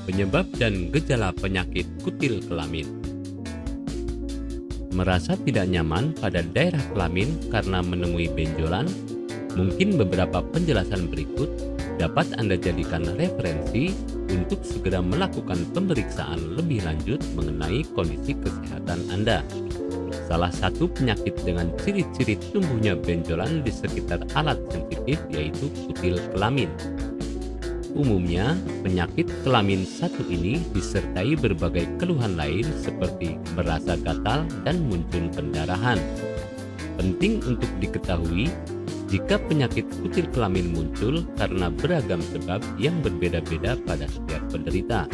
Penyebab dan gejala penyakit kutil kelamin. Merasa tidak nyaman pada daerah kelamin karena menemui benjolan? Mungkin beberapa penjelasan berikut dapat Anda jadikan referensi untuk segera melakukan pemeriksaan lebih lanjut mengenai kondisi kesehatan Anda. Salah satu penyakit dengan ciri-ciri tumbuhnya benjolan di sekitar alat sensitif yaitu kutil kelamin. Umumnya, penyakit kelamin satu ini disertai berbagai keluhan lain seperti merasa gatal dan muncul pendarahan. Penting untuk diketahui, jika penyakit kutil kelamin muncul karena beragam sebab yang berbeda-beda pada setiap penderita.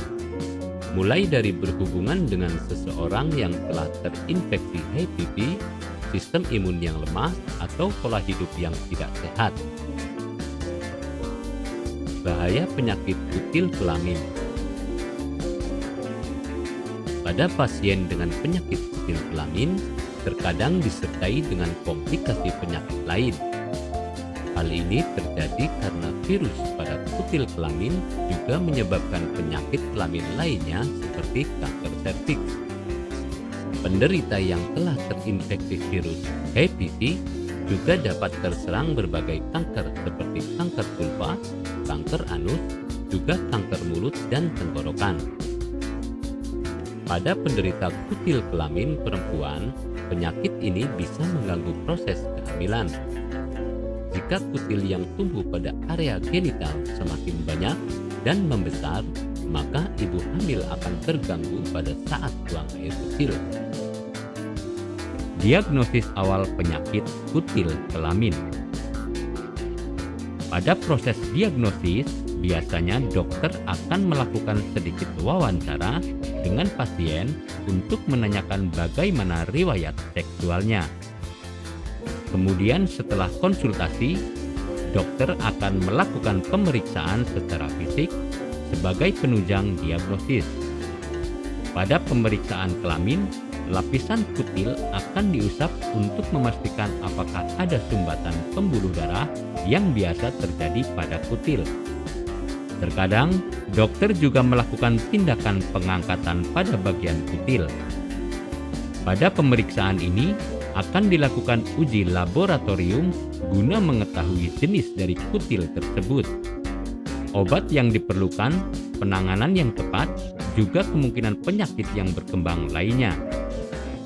Mulai dari berhubungan dengan seseorang yang telah terinfeksi HPV, sistem imun yang lemah, atau pola hidup yang tidak sehat. Bahaya penyakit kutil kelamin. Pada pasien dengan penyakit kutil kelamin, terkadang disertai dengan komplikasi penyakit lain. Hal ini terjadi karena virus pada kutil kelamin juga menyebabkan penyakit kelamin lainnya seperti kanker serviks. Penderita yang telah terinfeksi virus HPV juga dapat terserang berbagai kanker seperti kanker vulva, kanker anus, juga kanker mulut dan tenggorokan. Pada penderita kutil kelamin perempuan, penyakit ini bisa mengganggu proses kehamilan. Jika kutil yang tumbuh pada area genital semakin banyak dan membesar, maka ibu hamil akan terganggu pada saat buang air kecil. Diagnosis awal penyakit kutil kelamin. Pada proses diagnosis, biasanya dokter akan melakukan sedikit wawancara dengan pasien untuk menanyakan bagaimana riwayat seksualnya. Kemudian setelah konsultasi, dokter akan melakukan pemeriksaan secara fisik sebagai penunjang diagnosis. Pada pemeriksaan kelamin, lapisan kutil akan diusap untuk memastikan apakah ada sumbatan pembuluh darah yang biasa terjadi pada kutil. Terkadang, dokter juga melakukan tindakan pengangkatan pada bagian kutil. Pada pemeriksaan ini, akan dilakukan uji laboratorium guna mengetahui jenis dari kutil tersebut. Obat yang diperlukan, penanganan yang tepat, juga kemungkinan penyakit yang berkembang lainnya.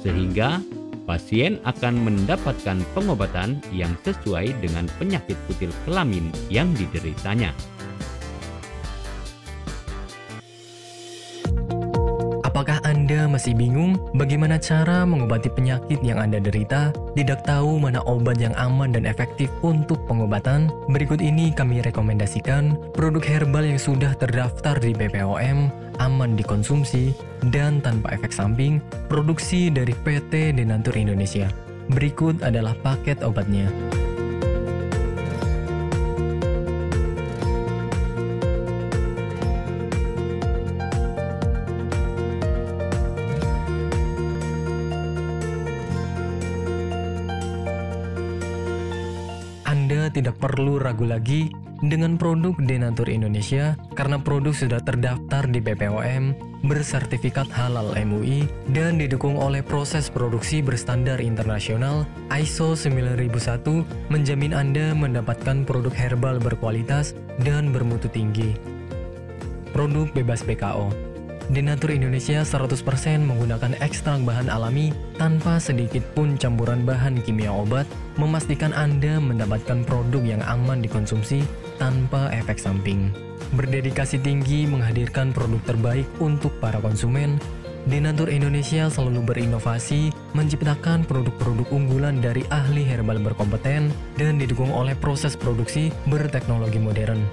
Sehingga pasien akan mendapatkan pengobatan yang sesuai dengan penyakit kutil kelamin yang dideritanya. Apakah Anda masih bingung bagaimana cara mengobati penyakit yang Anda derita? Tidak tahu mana obat yang aman dan efektif untuk pengobatan? Berikut ini kami rekomendasikan produk herbal yang sudah terdaftar di BPOM, aman dikonsumsi, dan tanpa efek samping, produksi dari PT Denatur Indonesia. Berikut adalah paket obatnya. Anda tidak perlu ragu lagi dengan produk Denatur Indonesia karena produk sudah terdaftar di BPOM, bersertifikat halal MUI, dan didukung oleh proses produksi berstandar internasional ISO 9001 menjamin Anda mendapatkan produk herbal berkualitas dan bermutu tinggi. Produk bebas BKO. Denatur Indonesia 100% menggunakan ekstrak bahan alami tanpa sedikit pun campuran bahan kimia obat, memastikan Anda mendapatkan produk yang aman dikonsumsi tanpa efek samping. Berdedikasi tinggi menghadirkan produk terbaik untuk para konsumen, Denatur Indonesia selalu berinovasi, menciptakan produk-produk unggulan dari ahli herbal berkompeten dan didukung oleh proses produksi berteknologi modern.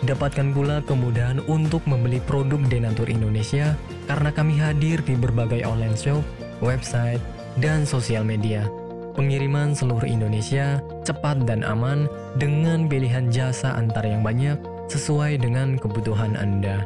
Dapatkan pula kemudahan untuk membeli produk Denatur Indonesia karena kami hadir di berbagai online shop, website, dan sosial media. Pengiriman seluruh Indonesia cepat dan aman dengan pilihan jasa antar yang banyak sesuai dengan kebutuhan Anda.